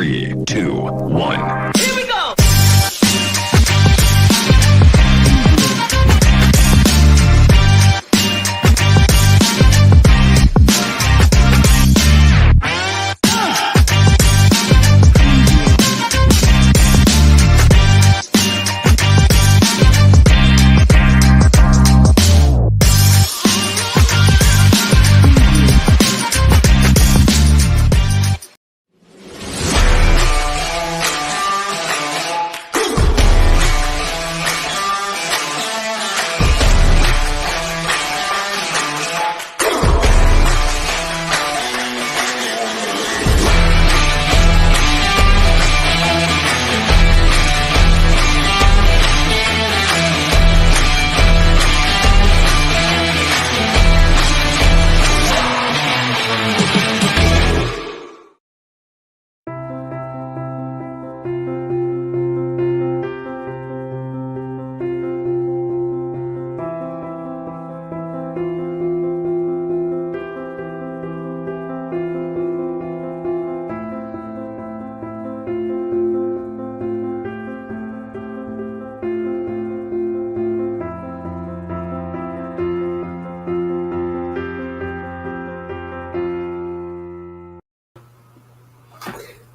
3, 2, 1. Here we go!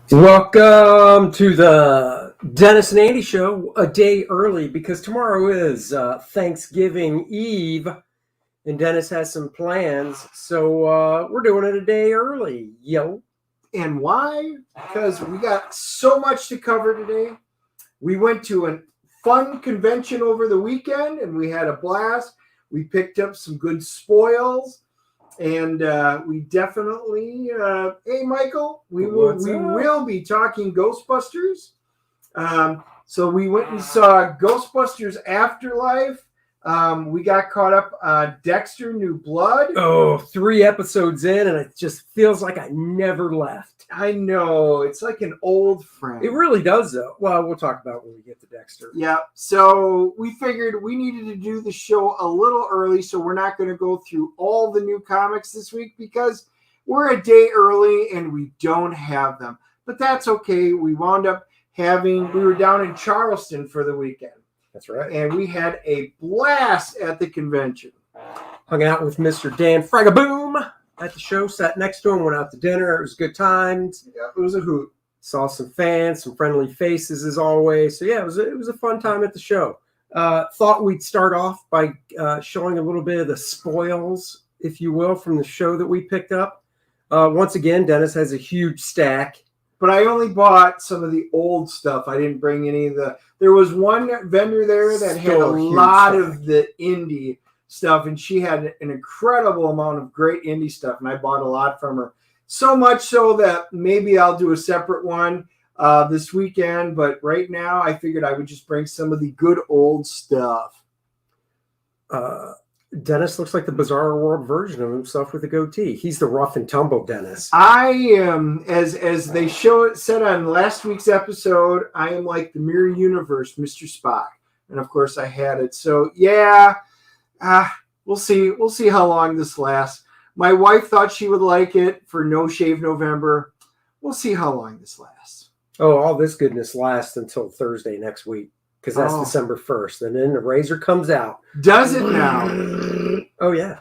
Welcome to the Dennis and Andy Show a day early because tomorrow is Thanksgiving Eve and Dennis has some plans. So we're doing it a day early. Yo. And why? Because we got so much to cover today. We went to a fun convention over the weekend and we had a blast. We picked up some good spoils. And we definitely, hey, Michael, we will be talking Ghostbusters. So we went and saw Ghostbusters Afterlife. We got caught up on Dexter New Blood. Oh, 3 episodes in, and it just feels like I never left. I know. It's like an old friend. It really does, though. Well, we'll talk about when we get to Dexter. Yeah. So we figured we needed to do the show a little early, so we're not going to go through all the new comics this week because we're a day early and we don't have them. But that's okay. We wound up we were down in Charleston for the weekend. That's right. And we had a blast at the convention. Hung out with Mr. Dan Fragaboom at the show, sat next to him, went out to dinner. It was good times. Yeah, it was a hoot. Saw some fans, some friendly faces as always. So yeah, it was a fun time at the show. Thought we'd start off by showing a little bit of the spoils, if you will, from the show that we picked up. Once again, Dennis has a huge stack. But I only bought some of the old stuff. I didn't bring any of there was one vendor there that had a lot of the indie stuff, and she had an incredible amount of great indie stuff, and I bought a lot from her. So much so that maybe I'll do a separate one this weekend, but right now I figured I would just bring some of the good old stuff. Dennis looks like the Bizarre World version of himself with a goatee. He's the rough and tumble Dennis. I am, as they said on last week's episode, I am like the Mirror Universe, Mr. Spock. And of course I had it. So yeah, we'll see. We'll see how long this lasts. My wife thought she would like it for No Shave November. We'll see how long this lasts. Oh, all this goodness lasts until Thursday next week. Because that's December 1st. And then the razor comes out. Does it now? Oh, yeah.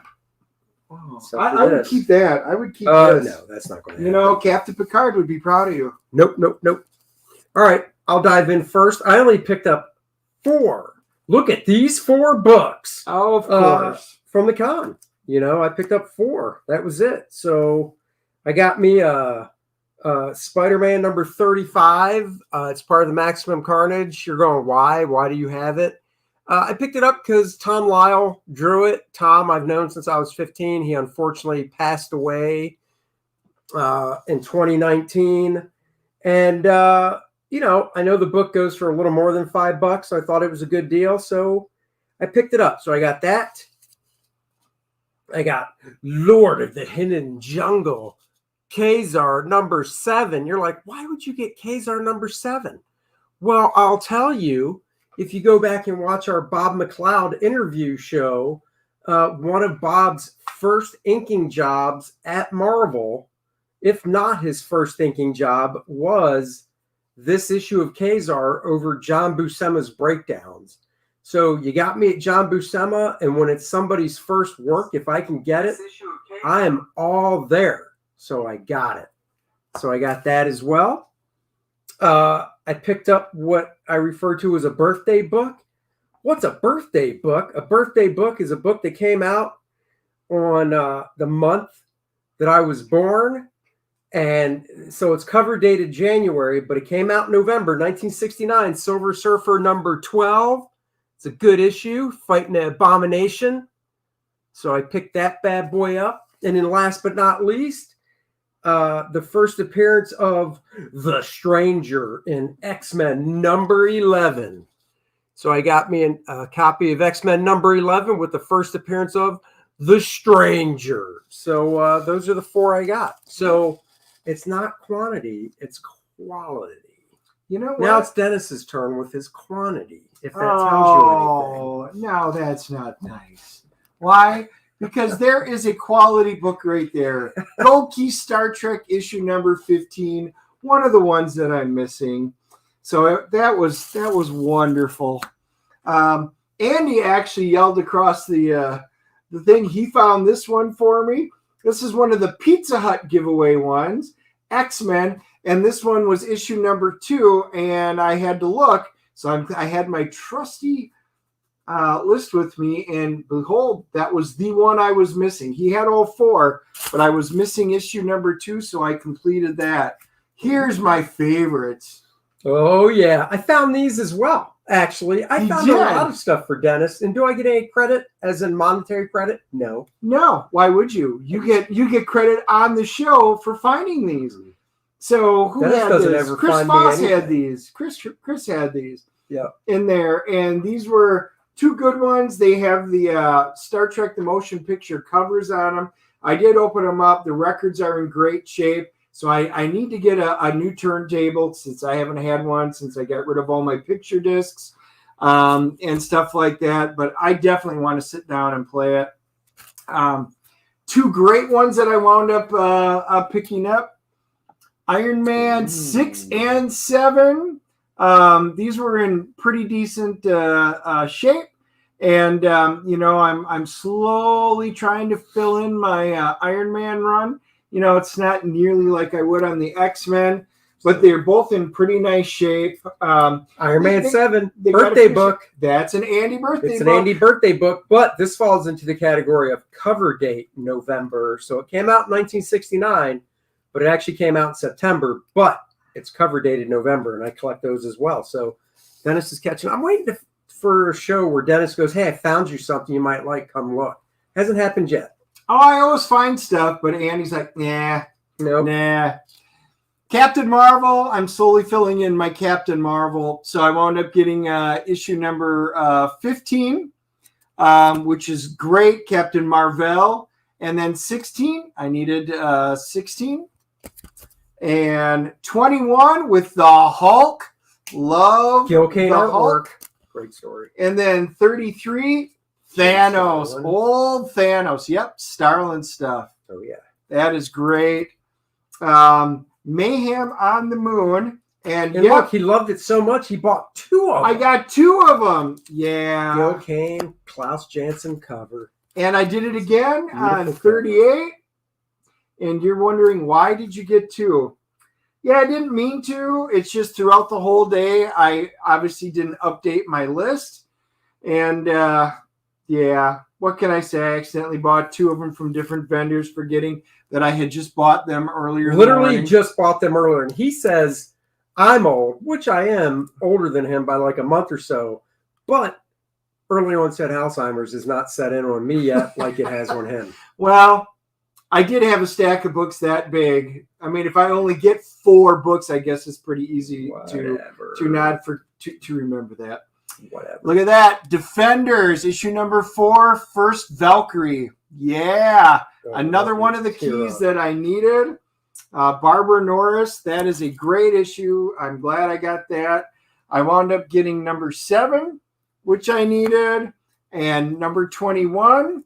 Oh, I would keep that. I would keep this. No, that's not going to happen. You know, Captain Picard would be proud of you. Nope. All right, I'll dive in first. I only picked up 4. Look at these 4 books. Oh, of course. From the con. You know, I picked up 4. That was it. So I got me Spider-Man number 35. It's part of the Maximum Carnage. You're going, why? Why do you have it? I picked it up because Tom Lyle drew it. Tom, I've known since I was 15. He unfortunately passed away in 2019. And, you know, I know the book goes for a little more than $5. I thought it was a good deal. So I picked it up. So I got that. I got Lord of the Hidden Jungle, Kazar number 7. You're like, why would you get Kazar number 7? Well, I'll tell you, if you go back and watch our Bob McLeod interview show, one of Bob's first inking jobs at Marvel if not his first thinking job, was this issue of Kazar over John Buscema's breakdowns. So you got me at John Buscema, and when it's somebody's first work, if I can get it, I am all there. So I got it. So I got that as well. I picked up what I refer to as a birthday book. What's a birthday book? A birthday book is a book that came out on the month that I was born. And so it's cover dated January, but it came out in November 1969, Silver Surfer number 12. It's a good issue, fighting the Abomination. So I picked that bad boy up. And then last but not least, the first appearance of the Stranger in X-Men number 11. So I got me a copy of X-Men number 11 with the first appearance of the Stranger. So those are the 4 I got. So it's not quantity, it's quality. You know what? Now it's Dennis's turn with his quantity, if that tells you anything. Oh, no, that's not nice. Why? Because there is a quality book right there. Gold Key Star Trek issue number 15, one of the ones that I'm missing. So that was wonderful. Andy actually yelled across the thing. He found this one for me. This is one of the Pizza Hut giveaway ones, X-Men, and this one was issue number 2, and I had to look. So I had my trusty list with me, and behold, that was the one I was missing. He had all 4, but I was missing issue number 2, so I completed that. Here's my favorites. Oh, yeah. I found these as well, actually. I found a lot of stuff for Dennis. And do I get any credit, as in monetary credit? No. No. Why would you? You get credit on the show for finding these. So who Dennis had doesn't this? ever Chris find Foss me had these. Chris had these. Yeah. In there. And these were 2 good ones. They have the Star Trek The Motion Picture covers on them. I did open them up. The records are in great shape. So I need to get a new turntable, since I haven't had one since I got rid of all my picture discs and stuff like that. But I definitely want to sit down and play it. 2 great ones that I wound up picking up. Iron Man 6 and 7. These were in pretty decent shape. And, I'm slowly trying to fill in my Iron Man run. It's not nearly like I would on the X-Men, but they're both in pretty nice shape. Iron Man 7, birthday book. That's an Andy birthday book. It's an Andy birthday book, but this falls into the category of cover date November. So it came out in 1969, but it actually came out in September, but it's cover dated November, and I collect those as well. So Dennis is catching. I'm waiting for a show where Dennis goes, hey, I found you something you might like. Come look. Hasn't happened yet. Oh, I always find stuff, but Andy's like, nah. Captain Marvel, I'm slowly filling in my Captain Marvel. So I wound up getting issue number 15, which is great, Captain Marvel. And then 16, I needed 16. And 21 with the Hulk. Love Gil Kane the artwork. Hulk. Great story. And then 33, Thanos. Starlin. Old Thanos. Yep, Starlin stuff. Oh, yeah. That is great. Mayhem on the Moon. And look, he loved it so much, he bought 2 of them. I got 2 of them. Yeah. Gil Kane, Klaus Janson cover. And I did it again on Beautiful 38. And you're wondering, why did you get 2? Yeah, I didn't mean to. It's just throughout the whole day, I obviously didn't update my list. And, yeah, what can I say? I accidentally bought 2 of them from different vendors, forgetting that I had just bought them earlier. Literally just bought them earlier. And he says, I'm old, which I am older than him by like a month or so. But early onset Alzheimer's is not set in on me yet like it has on him. Well, I did have a stack of books that big. I mean, if I only get 4 books, I guess it's pretty easy to remember that. Whatever. Look at that. Defenders, issue number 4, First Valkyrie. Yeah. Another one of the keys that I needed. Barbara Norris. That is a great issue. I'm glad I got that. I wound up getting number 7, which I needed, and number 21.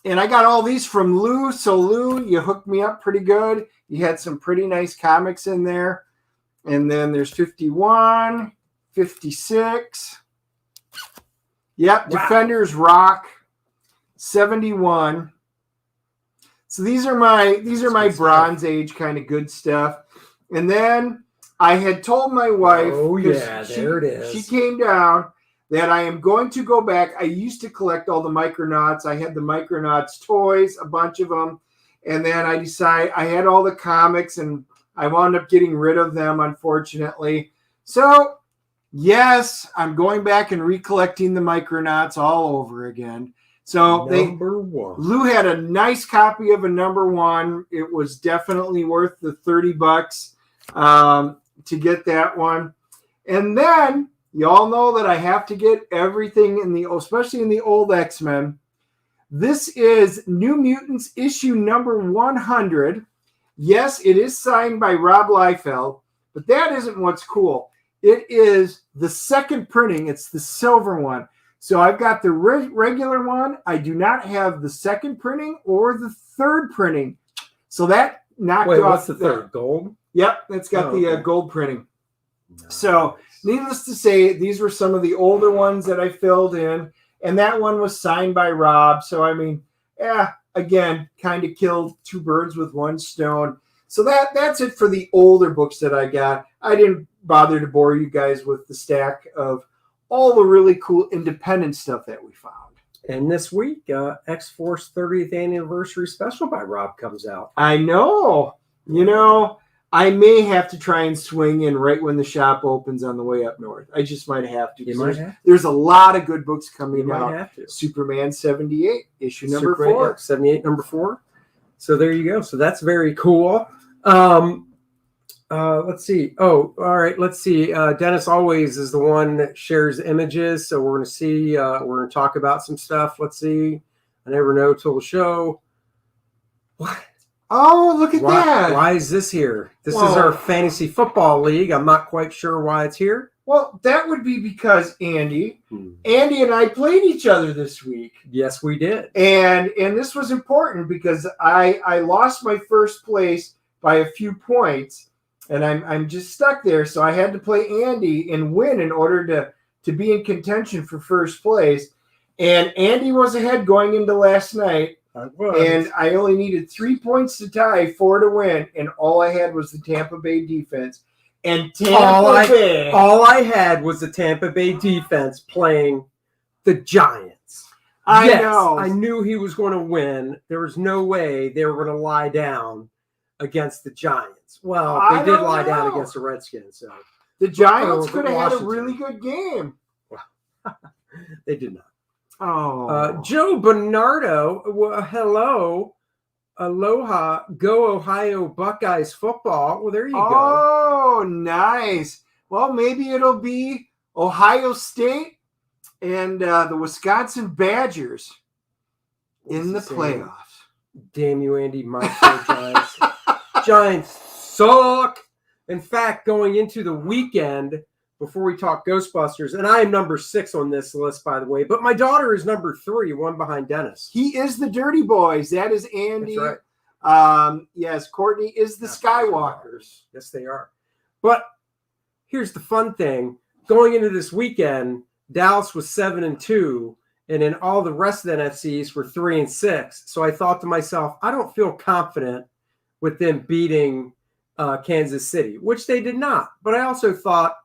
And I got all these from Lou. So Lou, you hooked me up pretty good. You had some pretty nice comics in there. And then there's 51, 56. Yep, wow. Defenders Rock, 71. So these are my Bronze Age kind of good stuff. And then I had told my wife, there it is. She came down, that I am going to go back. I used to collect all the Micronauts. I had the Micronauts toys, a bunch of them. And then I decided I had all the comics and I wound up getting rid of them, unfortunately. So, yes, I'm going back and recollecting the Micronauts all over again. So Lou had a nice copy of a #1. It was definitely worth the $30 to get that one. And then you all know that I have to get everything especially in the old X-Men. This is New Mutants issue number 100. Yes, it is signed by Rob Liefeld, but that isn't what's cool. It is the second printing. It's the silver one. So I've got the regular one. I do not have the second printing or the third printing. So that knocked off. What's the third? Gold? Yep, it's got the gold printing. Nice. So needless to say, these were some of the older ones that I filled in. And that one was signed by Rob. So, I mean, again, kind of killed two birds with one stone. So that's it for the older books that I got. I didn't bother to bore you guys with the stack of all the really cool independent stuff that we found. And this week, X-Force 30th Anniversary Special by Rob comes out. I know. You know, I may have to try and swing in right when the shop opens on the way up north. I just might have to. There's a lot of good books coming out. Superman 78, issue number 4. 78, number 4. So there you go. So that's very cool. Let's see. Oh, all right. Let's see. Dennis always is the one that shares images. So we're going to see. We're going to talk about some stuff. Let's see. I never know till the show. What? Oh, look at that. Why is this here? This is our fantasy football league. I'm not quite sure why it's here. Well, that would be because Andy and I played each other this week. Yes, we did. And this was important because I lost my first place by a few points, and I'm just stuck there. So I had to play Andy and win in order to be in contention for first place. And Andy was ahead going into last night. And I only needed 3 points to tie, 4 to win, and all I had was the Tampa Bay defense. And all I had was the Tampa Bay defense playing the Giants. I know. I knew he was going to win. There was no way they were going to lie down against the Giants. Well, they did lie down against the Redskins. So the Giants could have had a really good game. Well, they did not. Oh, Joe Bernardo, hello, aloha, go Ohio Buckeyes football. Well, there you go. Oh, nice. Well, maybe it'll be Ohio State and the Wisconsin Badgers in the playoffs. Damn you, Andy. My Giants. Giants suck. In fact, going into the weekend, before we talk Ghostbusters, and I am number 6 on this list, by the way, but my daughter is number 3, one behind Dennis. He is the Dirty Boys. That is Andy. That's right. Yes, Courtney is the Skywalkers. Yes, they are. But here's the fun thing. Going into this weekend, Dallas was 7-2, and then all the rest of the NFCs were 3-6. So I thought to myself, I don't feel confident with them beating Kansas City, which they did not. But I also thought,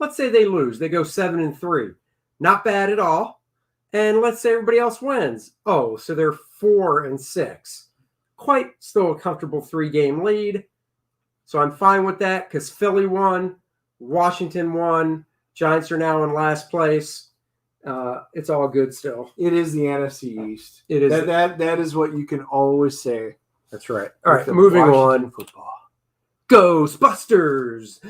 let's say they lose. They go 7-3. Not bad at all. And let's say everybody else wins. Oh, so they're 4-6. Quite still a comfortable 3-game lead. So I'm fine with that because Philly won. Washington won. Giants are now in last place. It's all good still. It is the NFC East. It is. That is what you can always say. That's right. All right, moving on. Football. Ghostbusters.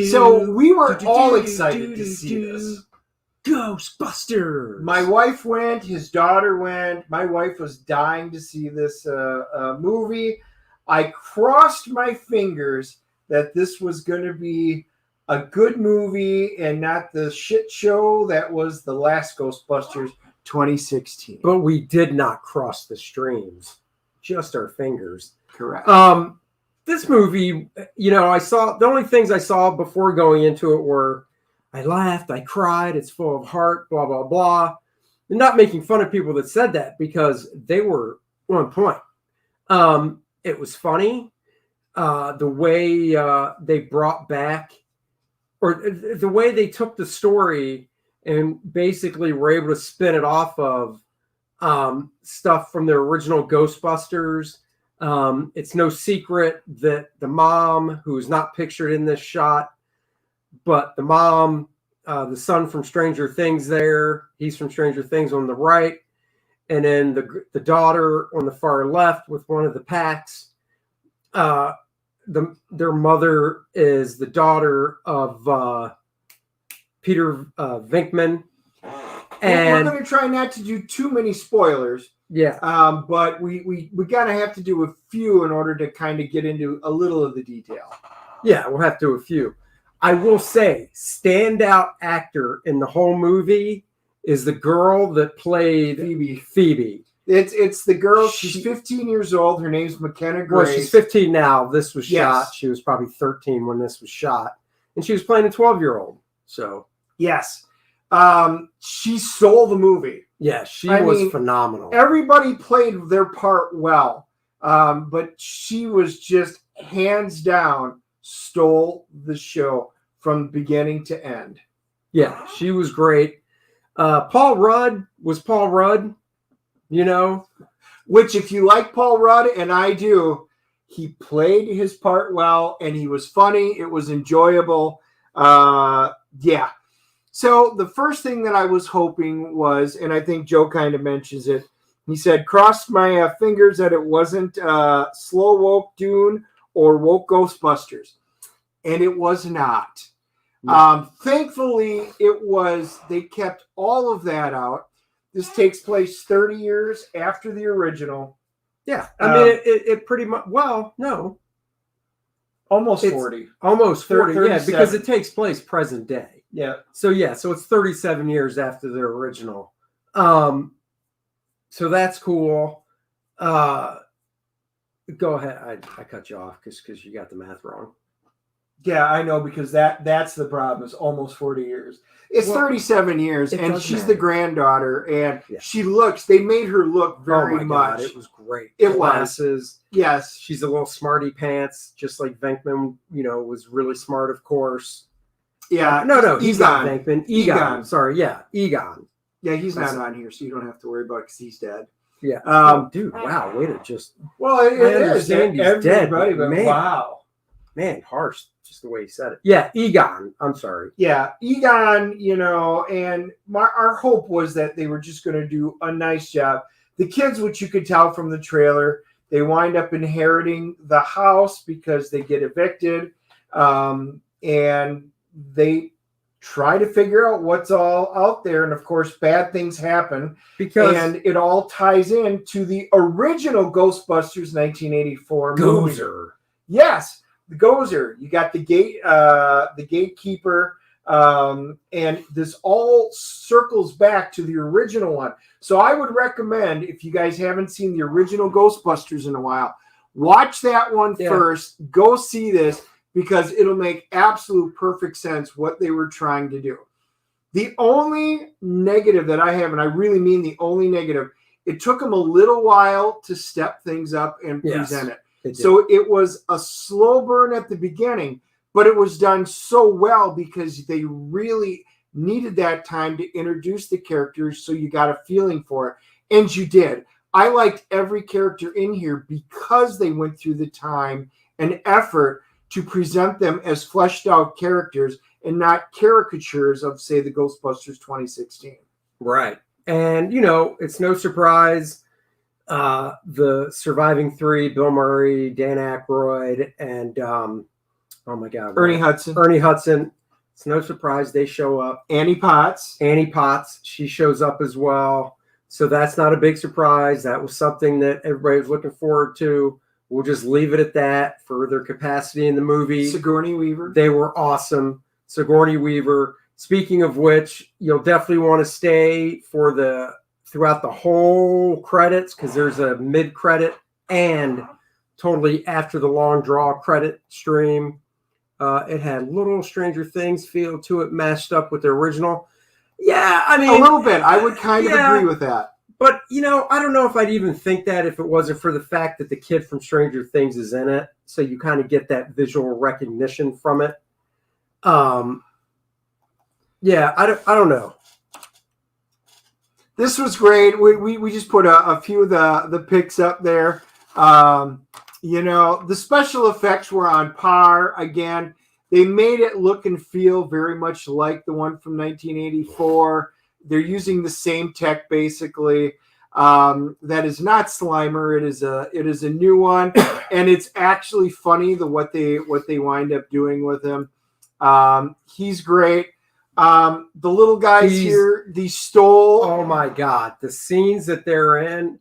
So we were all excited to see this. Ghostbusters. My wife went. His daughter went. My wife was dying to see this movie. I crossed my fingers that this was going to be a good movie and not the shit show that was the last Ghostbusters 2016. But we did not cross the streams, just our fingers. Correct. This movie, I saw the only things I saw before going into it were I laughed, I cried, it's full of heart, blah, blah, blah. And not making fun of people that said that because they were on point. It was funny. The way they brought back, or the way they took the story and basically were able to spin it off of stuff from the original Ghostbusters. It's no secret that the mom, who is not pictured in this shot, but the mom, the son from Stranger Things he's from Stranger Things on the right. And then the daughter on the far left with one of the packs. Their mother is the daughter of Peter Venkman. And we're going to try not to do too many spoilers. Yeah. But we got to have to do a few in order to kind of get into a little of the detail. Yeah, we'll have to do a few. I will say, standout actor in the whole movie is the girl that played Phoebe. It's the girl. She's 15 years old. Her name's McKenna Grace. Well, she's 15 now. This was shot. She was probably 13 when this was shot. And she was playing a 12-year-old. So, yes. She stole the movie. Yeah, she was phenomenal. Everybody played their part well. But she was just hands down stole the show from beginning to end. Yeah, she was great. Paul Rudd was Paul Rudd, which if you like Paul Rudd, and I do, he played his part well and he was funny. It was enjoyable. Yeah. So the first thing that I was hoping was, and I think Joe kind of mentions it, he said, crossed my fingers that it wasn't Slow Woke Dune or Woke Ghostbusters. And it was not. No. Thankfully, they kept all of that out. This takes place 30 years after the original. Yeah. I mean, it pretty much, well, no. Almost 40. Almost 40, 37. yeah, because it takes place present day. Yeah. So it's 37 years after the original. So that's cool. Go ahead. I cut you off because you got the math wrong. Yeah, I know, because that's the problem. It's almost 40 years. It's 37 years, and she's the granddaughter, and they made her look very much. God, it was great. It Glasses. Yes. She's a little smarty pants, just like Venkman, was really smart, of course. Yeah. No, he's not Venkman. Egon. Sorry, Egon. Yeah, he's not on here, so you don't have to worry about it because he's dead. Yeah. Dude, wow, way to just... Well, it is. He's dead, but man, wow. Man, harsh, just the way he said it. Yeah, Egon. I'm sorry. Yeah, Egon, and our hope was that they were just going to do a nice job. The kids, which you could tell from the trailer, they wind up inheriting the house because they get evicted. And they try to figure out what's all out there. And, of course, bad things happen. And it all ties in to the original Ghostbusters 1984 movie. Gozer. Yes. The Gozer, you got the gatekeeper, and this all circles back to the original one. So I would recommend, if you guys haven't seen the original Ghostbusters in a while, watch that one first. Go see this, because it'll make absolute perfect sense what they were trying to do. The only negative that I have, and I really mean the only negative, it took them a little while to step things up and present it. So it was a slow burn at the beginning, but it was done so well because they really needed that time to introduce the characters, so you got a feeling for it. And you did. I liked every character in here because they went through the time and effort to present them as fleshed out characters and not caricatures of, say, the Ghostbusters 2016. Right. And, it's no surprise. The surviving three, Bill Murray, Dan Aykroyd, and Ernie Hudson. It's no surprise they show up. Annie Potts, she shows up as well. So that's not a big surprise. That was something that everybody was looking forward to. We'll just leave it at that for their capacity in the movie. Sigourney Weaver. They were awesome. Sigourney Weaver. Speaking of which, you'll definitely want to stay for throughout the whole credits, because there's a mid-credit and totally after the long draw credit stream. It had little Stranger Things feel to it, mashed up with the original. Yeah, I mean, a little bit. I would kind of agree with that. But, I don't know if I'd even think that if it wasn't for the fact that the kid from Stranger Things is in it. So you kind of get that visual recognition from it. Yeah, I don't know. This was great. We just put a few of the picks up there. The special effects were on par. Again, they made it look and feel very much like the one from 1984. They're using the same tech, basically. That is not Slimer. It is a new one, and it's actually funny what they wind up doing with him. He's great. The little guys here, they stole. Oh my God, the scenes that they're in,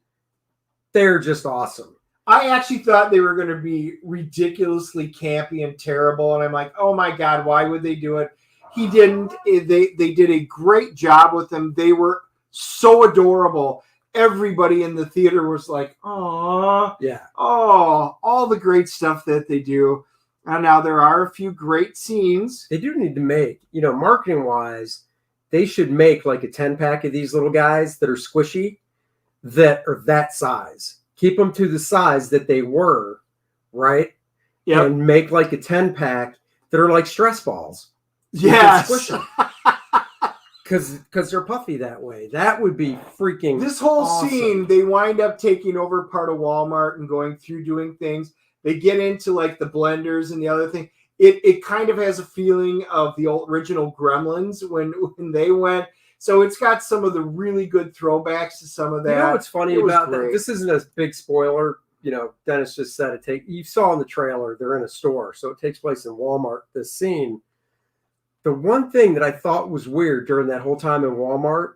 they're just awesome. I actually thought they were going to be ridiculously campy and terrible, and I'm like, oh my God, why would they do it? He didn't. They did a great job with them. They were so adorable. Everybody in the theater was like, "Aw, yeah, oh, all the great stuff that they do." And now there are a few great scenes. They do need to make, marketing wise, they should make like a 10-pack of these little guys that are squishy, that are that size. Keep them to the size that they were, right? Yeah, and make like a 10-pack that are like stress balls. Yes. Because they're puffy that way. That would be freaking This whole awesome. scene, they wind up taking over part of Walmart and going through doing things. They get into like the blenders and the other thing. It kind of has a feeling of the original Gremlins when they went. So it's got some of the really good throwbacks to some of that. You know what's funny about that? This isn't a big spoiler. Dennis just said you saw in the trailer, they're in a store. So it takes place in Walmart, this scene. The one thing that I thought was weird during that whole time in Walmart,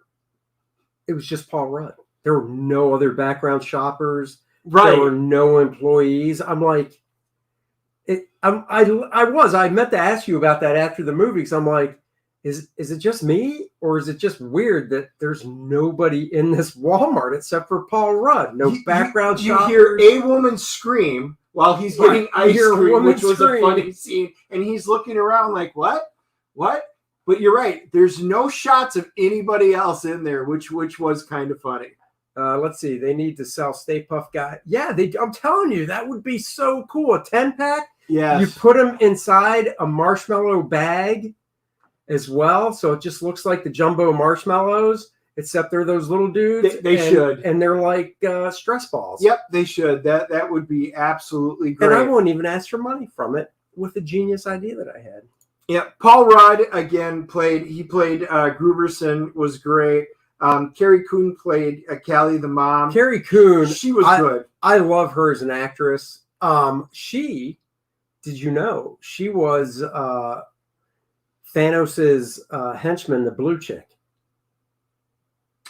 it was just Paul Rudd. There were no other background shoppers. Right. There were no employees. I'm like, I meant to ask you about that after the movie, because I'm like, is it just me, or is it just weird that there's nobody in this Walmart except for Paul Rudd? No background shoppers. You hear a woman scream while he's getting ice cream, which was a funny scene, and he's looking around like, what? But you're right. There's no shots of anybody else in there, which was kind of funny. Let's see. They need to sell Stay Puft Guy. Yeah, I'm telling you, that would be so cool. A 10-pack. Yeah. You put them inside a marshmallow bag as well, so it just looks like the jumbo marshmallows, except they're those little dudes. They should, and they're like stress balls. Yep, they should. That would be absolutely great. And I wouldn't even ask for money from it with a genius idea that I had. Yeah, Paul Rudd again played Gruberson, was great. Carrie Coon played Callie the mom. Carrie Coon, she was good. I love her as an actress. Did you know she was Thanos's henchman, the blue chick?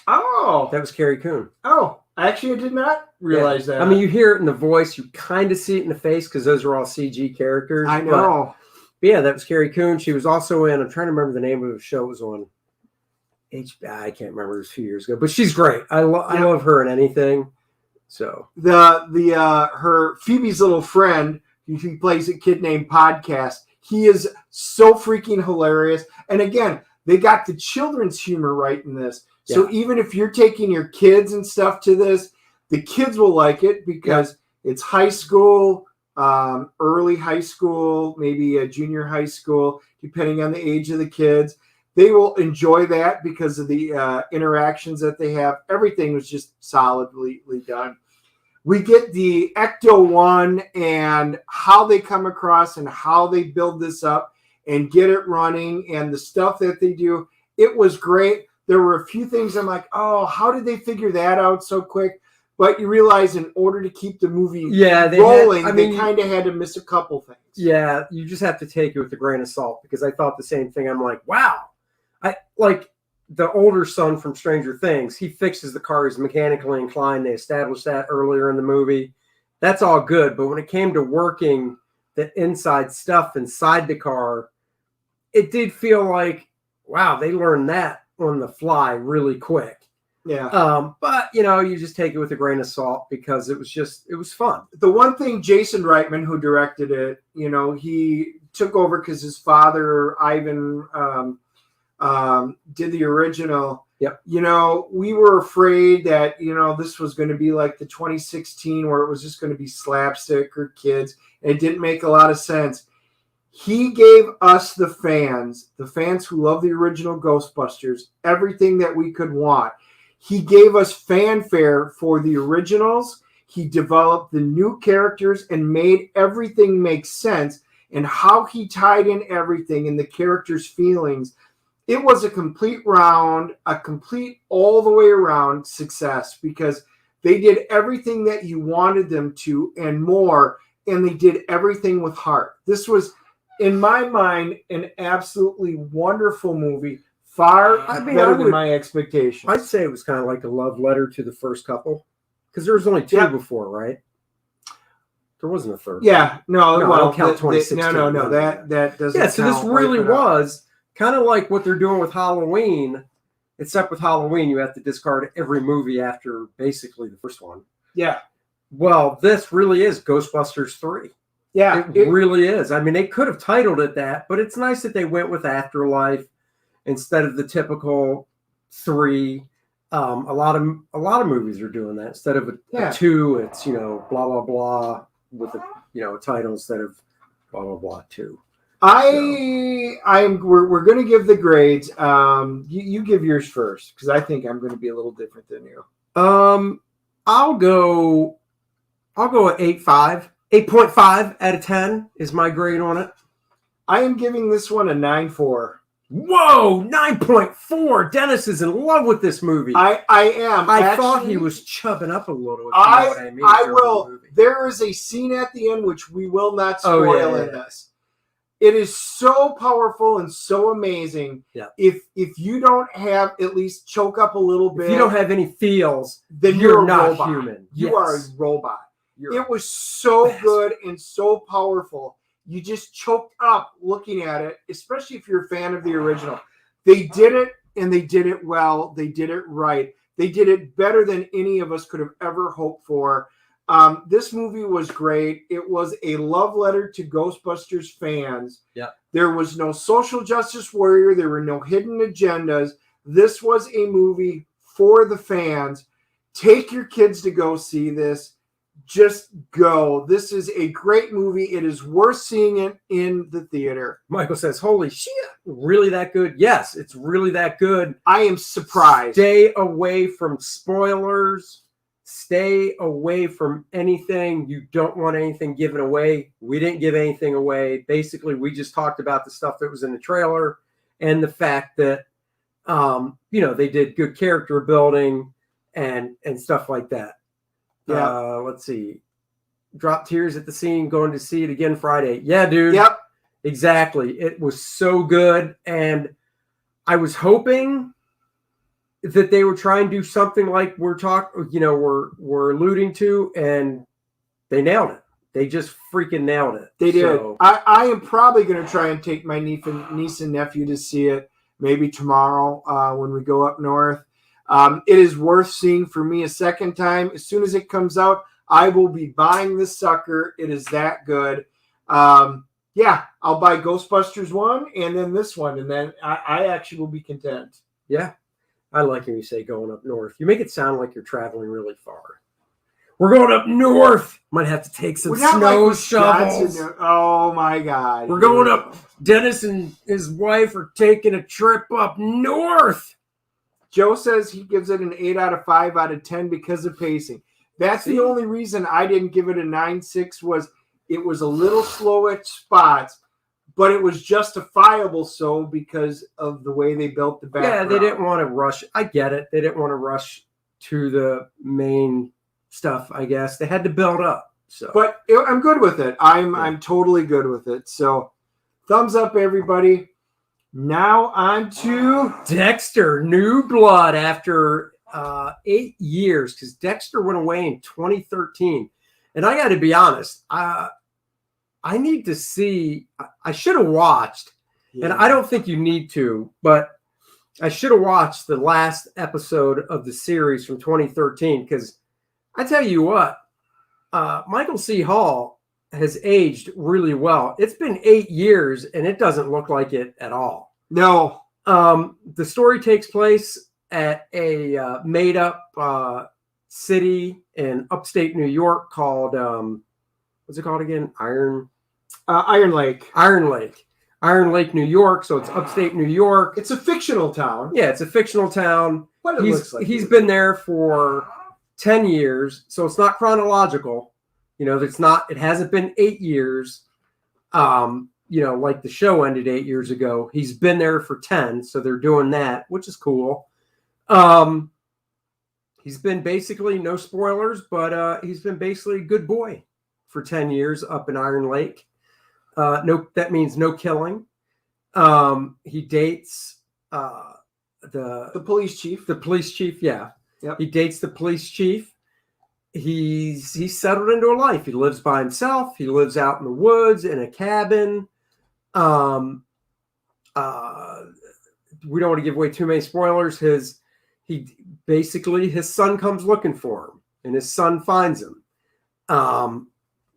Oh, that was Carrie Coon. Oh, actually, I did not realize that. I mean, you hear it in the voice, you kind of see it in the face because those are all CG characters. I know. But yeah, that was Carrie Coon. She was also in, I'm trying to remember the name of the show it was on. I can't remember, it was a few years ago, but she's great. I love her in anything. So her Phoebe's little friend, he plays a kid named Podcast. He is so freaking hilarious. And again, they got the children's humor right in this. So even if you're taking your kids and stuff to this, the kids will like it because it's high school, early high school, maybe a junior high school, depending on the age of the kids. They will enjoy that because of the interactions that they have. Everything was just solidly done. We get the Ecto-1 and how they come across and how they build this up and get it running and the stuff that they do. It was great. There were a few things I'm like, oh, how did they figure that out so quick? But you realize in order to keep the movie rolling, they kind of had to miss a couple things. Yeah, you just have to take it with a grain of salt because I thought the same thing. I'm like, wow. I like the older son from Stranger Things. He fixes the car. He's mechanically inclined. They established that earlier in the movie. That's all good. But when it came to working the inside stuff inside the car it did feel like, wow, they learned that on the fly really quick. Yeah. But you just take it with a grain of salt because it was fun. The one thing, Jason Reitman, who directed it, he took over because his father, Ivan, did the original. Yep. We were afraid that, this was going to be like the 2016 where it was just going to be slapstick or kids. And it didn't make a lot of sense. He gave us the fans who love the original Ghostbusters, everything that we could want. He gave us fanfare for the originals. He developed the new characters and made everything make sense. And how he tied in everything and the characters' feelings, it was a complete all the way around success because they did everything that you wanted them to and more, and they did everything with heart. This was, in my mind, an absolutely wonderful movie. Far better than my expectations. I'd say it was kind of like a love letter to the first couple because there was only two before, right? There wasn't a third. Yeah, no, I don't count 2016. No, that doesn't. Yeah, so this really was kind of like what they're doing with Halloween, except with Halloween you have to discard every movie after basically the first one. Yeah. Well, this really is Ghostbusters 3. Yeah, it really is. I mean, they could have titled it that, but it's nice that they went with Afterlife instead of the typical 3. A lot of movies are doing that. Instead of a 2, it's blah blah blah with a title instead of blah blah blah 2. We're going to give the grades. You give yours first because I think I'm going to be a little different than you. I'll go at 8.5. 8.5 out of 10 is my grade on it. I am giving this one a 9.4. Whoa, 9.4. Dennis is in love with this movie. I am. I thought he was chubbing up a little. I will. There is a scene at the end which we will not spoil in this. It is so powerful and so amazing. Yeah. If you don't have at least choke up a little bit, if you don't have any feels, then you're not robot. human. You are a robot. It was so good and so powerful. You just choked up looking at it, especially if you're a fan of the original. They did it, and they did it well. They did it right. They did it better than any of us could have ever hoped for. This movie was great. It was a love letter to Ghostbusters fans. Yeah. There was no social justice warrior. There were no hidden agendas. This was a movie for the fans. Take your kids to go see this. Just go. This is a great movie. It is worth seeing it in the theater. Michael says, holy shit, really that good? Yes, it's really that good. I am surprised. Stay away from spoilers. Stay away from anything. You don't want anything given away. We didn't give anything away. Basically, we just talked about the stuff that was in the trailer and the fact that, they did good character building and stuff like that. Yeah. Let's see. Drop tears at the scene, going to see it again Friday. Yeah, dude. Yep. Exactly. It was so good. And I was hoping that they would try and do something like we're alluding to, and they nailed it. They just freaking nailed it. They did. I am probably going to try and take my niece and nephew to see it maybe tomorrow when we go up north. It is worth seeing for me a second time. As soon as it comes out, I will be buying this sucker. It is that good. I'll buy Ghostbusters 1 and then this one, and then I actually will be content. Yeah. I like when you say going up north. You make it sound like you're traveling really far. We're going up north. Might have to take some snow shovels. Oh, my God. We're going up. Dennis and his wife are taking a trip up north. Joe says he gives it an 8 out of 5 out of 10 because of pacing. That's the only reason I didn't give it a 9.6 was it was a little slow at spots, but it was justifiable so because of the way they built the background. Yeah, they didn't want to rush. I get it. They didn't want to rush to the main stuff, I guess. They had to build up. So, but I'm good with it. I'm totally good with it. So thumbs up, everybody. Now on to Dexter New Blood after 8 years, because Dexter went away in 2013. And I got to be honest, I need to see. I should have watched And I don't think you need to, but I should have watched the last episode of the series from 2013 because I tell you what, Michael C. Hall has aged really well. It's been 8 years and it doesn't look like it at all. No. The story takes place at a made-up city in upstate New York called, what's it called again? Iron Lake. Iron Lake, New York. So it's upstate New York. It's a fictional town. Yeah, it's a fictional town. What it looks like. He's been there for 10 years, so it's not chronological. You know, it hasn't been 8 years. You know, like the show ended 8 years ago. He's been there for 10, so they're doing that, which is cool. He's been basically, no spoilers, but he's been basically a good boy for 10 years up in Iron Lake. That means no killing. He dates the police chief. The police chief, yeah. Yep. He dates the police chief. He's settled into a life. He lives by himself. He lives out in the woods in a cabin. We don't want to give away too many spoilers. His son comes looking for him, and his son finds him.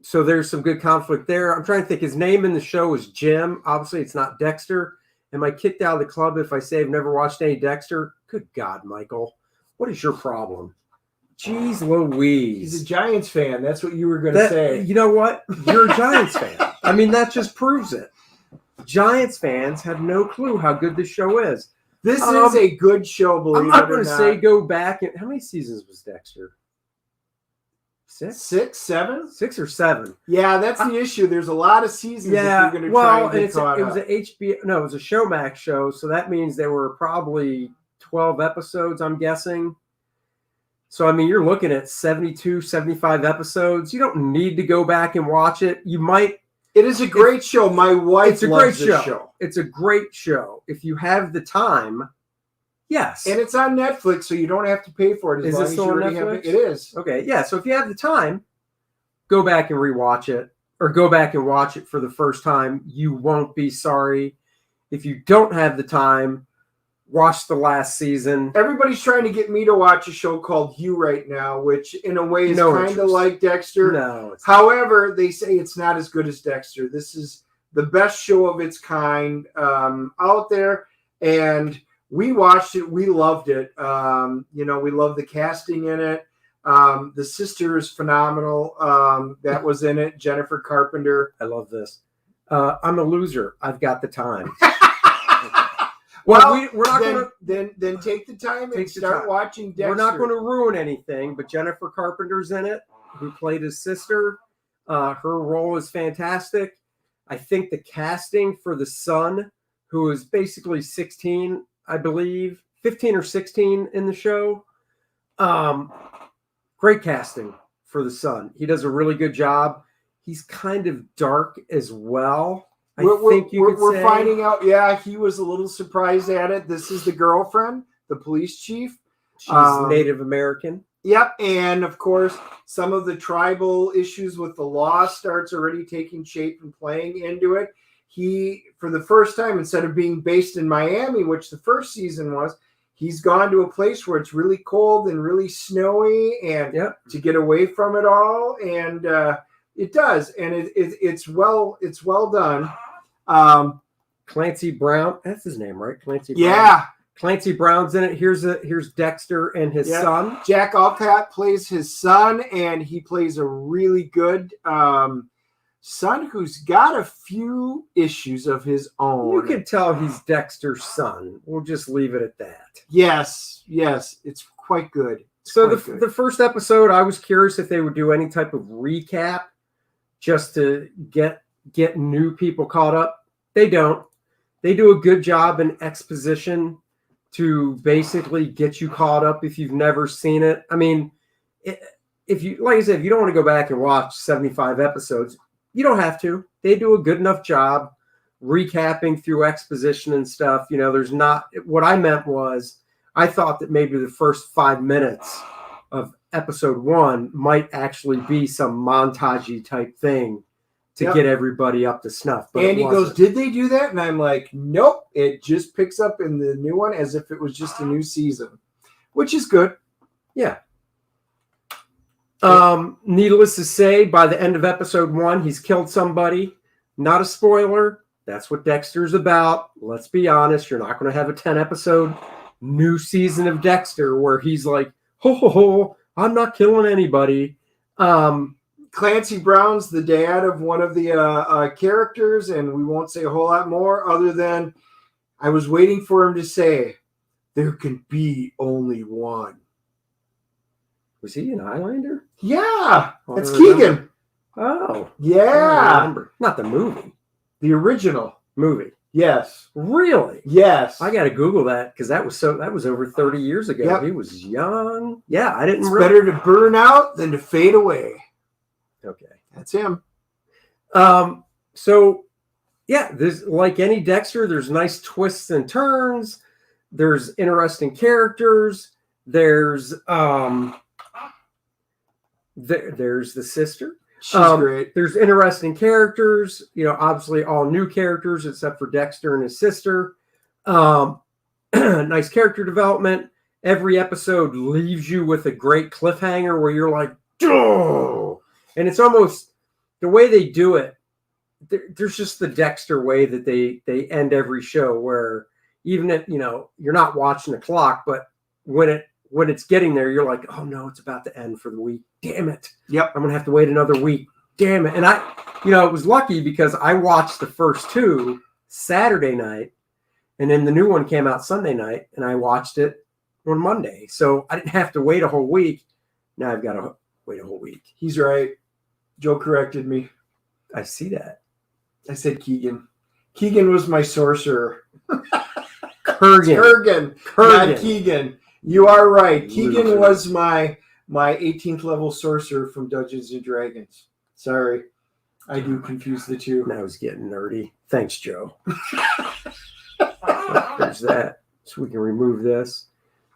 So there's some good conflict there. I'm trying to think. His name in the show is Jim. Obviously, it's not Dexter. Am I kicked out of the club if I say I've never watched any Dexter? Good God, Michael. What is your problem? Jeez Louise. He's a Giants fan. That's what you were going to say. You know what? You're a Giants fan. I mean, that just proves it. Giants fans have no clue how good this show is. This is a good show, believe it or not. I'm not going to say go back. How many seasons was Dexter? 6? 6, 7? 6 or 7. Yeah, that's the issue. There's a lot of seasons if you're going to try and get caught up. It was an HBO. No, it was a Showmax show, so that means there were probably 12 episodes, I'm guessing. So, I mean, you're looking at 72, 75 episodes. You don't need to go back and watch it. You might. It is a great show. My wife loves this show. It's a great show. If you have the time, yes. And it's on Netflix, so you don't have to pay for it. Is it still on Netflix? It is. Okay, yeah. So if you have the time, go back and rewatch it, or go back and watch it for the first time. You won't be sorry. If you don't have the time, watch the last season. Everybody's trying to get me to watch a show called You right now, which in a way is kind of like Dexter. No. However, they say it's not as good as Dexter. This is the best show of its kind out there. And we watched it. We loved it. We love the casting in it. The sister is phenomenal. That was in it. Jennifer Carpenter. I love this. I'm a loser. I've got the time. Well, we're not going to then take the time and start watching Dexter. We're not going to ruin anything, but Jennifer Carpenter's in it, who played his sister. Her role is fantastic. I think the casting for the son, who is basically 16, I believe, 15 or 16 in the show. Great casting for the son. He does a really good job. He's kind of dark as well. We're finding out, he was a little surprised at it. This is the girlfriend, the police chief. She's Native American. Yep, and of course, some of the tribal issues with the law starts already taking shape and playing into it. He, for the first time, instead of being based in Miami, which the first season was, he's gone to a place where it's really cold and really snowy, and to get away from it all. And it does, and it's well done. Clancy Brown, that's his name, right? Clancy Brown. Yeah. Clancy Brown's in it. Here's Dexter and his son. Jack Alcott plays his son, and he plays a really good son who's got a few issues of his own. You can tell he's Dexter's son. We'll just leave it at that. Yes, it's quite good. The first episode, I was curious if they would do any type of recap just to get new people caught up. They don't. They do a good job in exposition to basically get you caught up if you've never seen it. I mean, if you, like I said, if you don't want to go back and watch 75 episodes, you don't have to. They do a good enough job recapping through exposition and stuff. You know, there's not, what I meant was, I thought that maybe the first 5 minutes of episode 1 might actually be some montagey type thing to get everybody up to snuff. But Andy goes, did they do that? And I'm like, nope. It just picks up in the new one as if it was just a new season, which is good. Yeah. Needless to say, by the end of episode 1, he's killed somebody. Not a spoiler. That's what Dexter's about. Let's be honest. You're not going to have a 10-episode new season of Dexter where he's like, ho, ho, ho, I'm not killing anybody. Clancy Brown's the dad of one of the characters, and we won't say a whole lot more other than I was waiting for him to say, there can be only one. Was he an Highlander? Yeah, it's Keegan. Oh. Yeah. Not the movie. The original movie. Yes. Really? Yes. I got to Google that because that was over 30 years ago. Yep. He was young. Yeah, I didn't. It's better to burn out than to fade away. Okay, that's him. So, yeah, there's like any Dexter. There's nice twists and turns. There's interesting characters. There's there's the sister. She's great. There's interesting characters, obviously all new characters except for Dexter and his sister. Nice character development. Every episode leaves you with a great cliffhanger where you're like, oh! And it's almost the way they do it. There's just the Dexter way that they end every show where even if, you're not watching the clock, but when it's getting there, you're like, oh no, it's about to end for the week. Damn it. Yep. I'm going to have to wait another week. Damn it. And it was lucky because I watched the first 2 Saturday night and then the new one came out Sunday night and I watched it on Monday. So I didn't have to wait a whole week. Now I've got to wait a whole week. He's right. Joe corrected me. I see that. I said Keegan. Keegan was my sorcerer. Kurgan. Not Keegan. You are right. Keegan was my 18th level sorcerer from Dungeons and Dragons. Sorry. I do confuse the two. Now he's getting nerdy. Thanks, Joe. There's that. So we can remove this.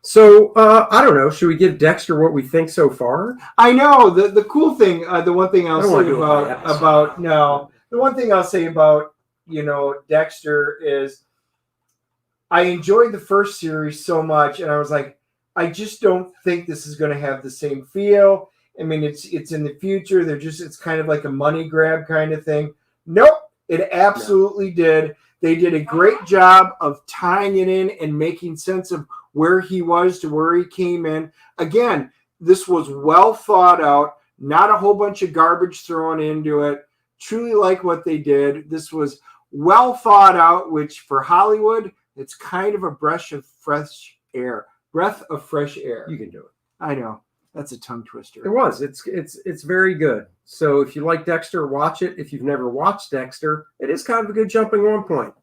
So, I don't know. Should we give Dexter what we think so far? I know. The cool thing, the one thing I'll say the one thing I'll say about, Dexter is I enjoyed the first series so much, and I was like, I just don't think this is going to have the same feel. I mean, it's in the future. It's kind of like a money grab kind of thing. Nope, it absolutely did. They did a great job of tying it in and making sense of where he was to where he came in. Again, this was well thought out, not a whole bunch of garbage thrown into it. Truly like what they did. This was well thought out, which for Hollywood, it's kind of a breath of fresh air. You can do it. I know. That's a tongue twister. It was. It's very good. So if you like Dexter, watch it. If you've never watched Dexter, it is kind of a good jumping on point.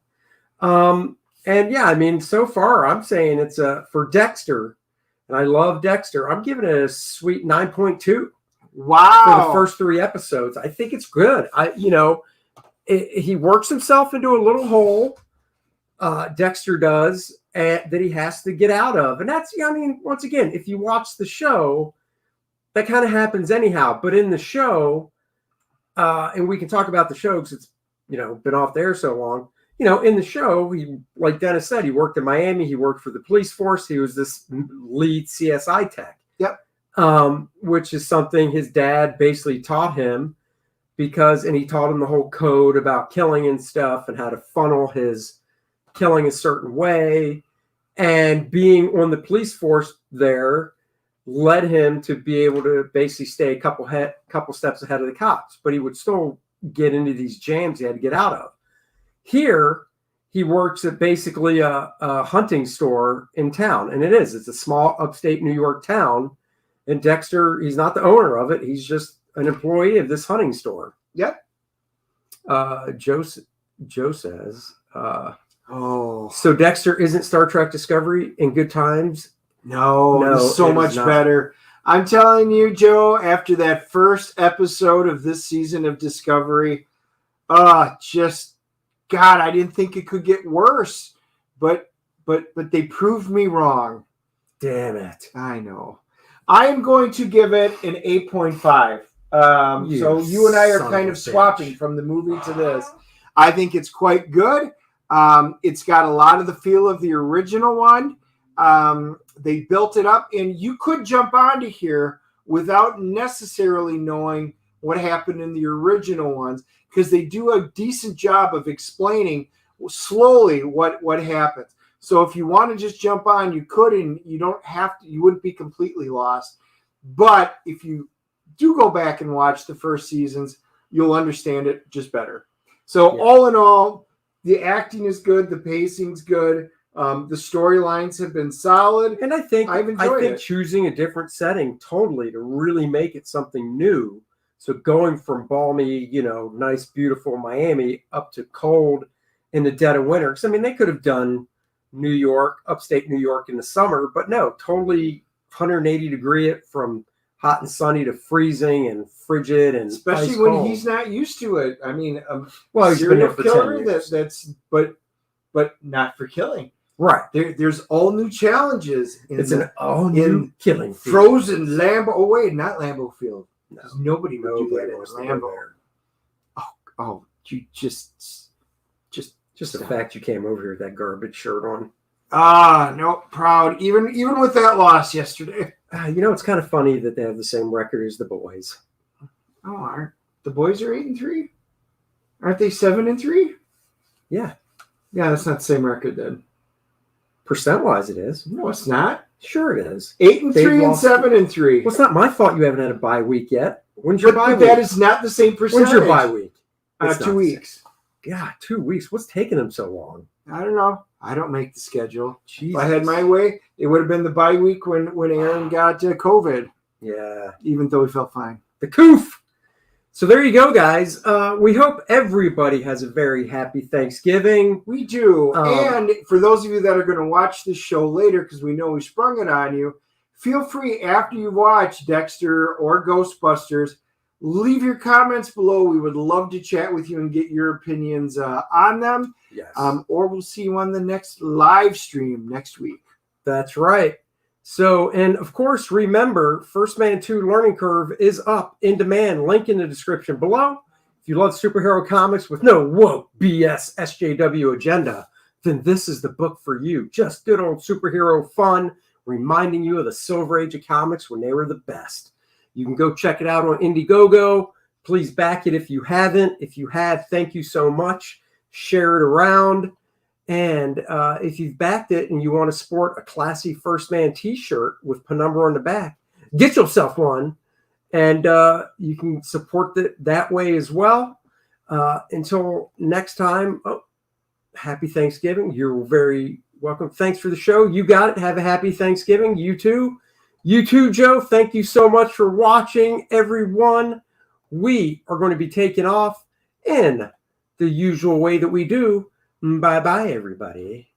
And yeah, I mean, so far I'm saying it's for Dexter, and I love Dexter. I'm giving it a sweet 9.2. Wow. For the first 3 episodes. I think it's good. He works himself into a little hole. Dexter does that he has to get out of. And that's, once again, if you watch the show, that kind of happens anyhow. But in the show, and we can talk about the show because it's, been off the air so long. In the show, he, like Dennis said, he worked in Miami. He worked for the police force. He was this lead CSI tech. Yep. Which is something his dad basically taught him and he taught him the whole code about killing and stuff and how to funnel his killing a certain way. And being on the police force there led him to be able to basically stay a couple steps ahead of the cops, but he would still get into these jams he had to get out of. Here, he works at basically a hunting store in town, and it's a small upstate New York town. And Dexter, he's not the owner of it. He's just an employee of this hunting store. Yep. Joe says, so Dexter isn't Star Trek Discovery in Good Times? No, it's so much better. I'm telling you, Joe, after that first episode of this season of Discovery, God, I didn't think it could get worse. But they proved me wrong. Damn it. I know. I am going to give it an 8.5. So you and I are son kind of of a swapping bitch. from the movie to this. I think it's quite good. It's got a lot of the feel of the original one. They built it up, and you could jump onto here without necessarily knowing what happened in the original ones, because they do a decent job of explaining slowly what happens. So if you want to just jump on, you could, and you don't have to. You wouldn't be completely lost. But if you do go back and watch the first seasons, you'll understand it just better. So all in all, the acting is good, the pacing's good, the storylines have been solid, And I think I've enjoyed it. choosing a different setting totally to really make it something new. So going from balmy, nice, beautiful Miami up to cold in the dead of winter. Because I mean, they could have done New York, upstate New York in the summer, but no, totally 180 degree it from hot and sunny to freezing and frigid, and especially ice when cold. he's not used to it. I mean, Well, he's been serial there for 10 killer years. that's but not for killing. Right. There's all new challenges. It's an all new killing field. Frozen Lambeau. Oh wait, not Lambeau Field. No. Nobody would do that in wants to go Lambeau. there. Oh, you just the fact you came over here with that garbage shirt on. No, proud. Even with that loss yesterday. It's kind of funny that they have the same record as the boys. Oh, aren't the boys are 8-3? Aren't they 7-3? Yeah. Yeah, that's not the same record then. Percent wise, it is. No, it's not. Sure, it is. 8-3 and lost- 7-3. Well, it's not my fault you haven't had a bye week yet. When's your bye But week? that is not the same percentage. When's your bye week? It's 2 not the weeks. same. God, 2 weeks. What's taking them so long? I don't know. I don't make the schedule. Jesus. If I had my way, it would have been the bye week when Aaron got COVID, Yeah. even though he felt fine. The coof. So there you go, guys. We hope everybody has a very happy Thanksgiving. We do. Um, And for those of you that are going to watch this show later, because we know we sprung it on you, feel free after you watch Dexter or Ghostbusters, leave your comments below. We would love to chat with you and get your opinions on them. Yes. Or we'll see you on the next live stream next week. That's right. So, and of course, remember, First Man 2 Learning Curve is up in demand. Link in the description below. If you love superhero comics with no woke BS SJW agenda, then this is the book for you. Just good old superhero fun, reminding you of the Silver Age of comics when they were the best. You can go check it out on Indiegogo. Please back it if you haven't. If you have, thank you so much. Share it around. And if you've backed it and you want to sport a classy First Man t-shirt with Penumbra on the back, get yourself one. And you can support it that way as well. Until next time, happy Thanksgiving. You're very welcome. Thanks for the show. You got it. Have a happy Thanksgiving. You too. You too, Joe. Thank you so much for watching, everyone. We are going to be taking off in the usual way that we do. Bye-bye, everybody.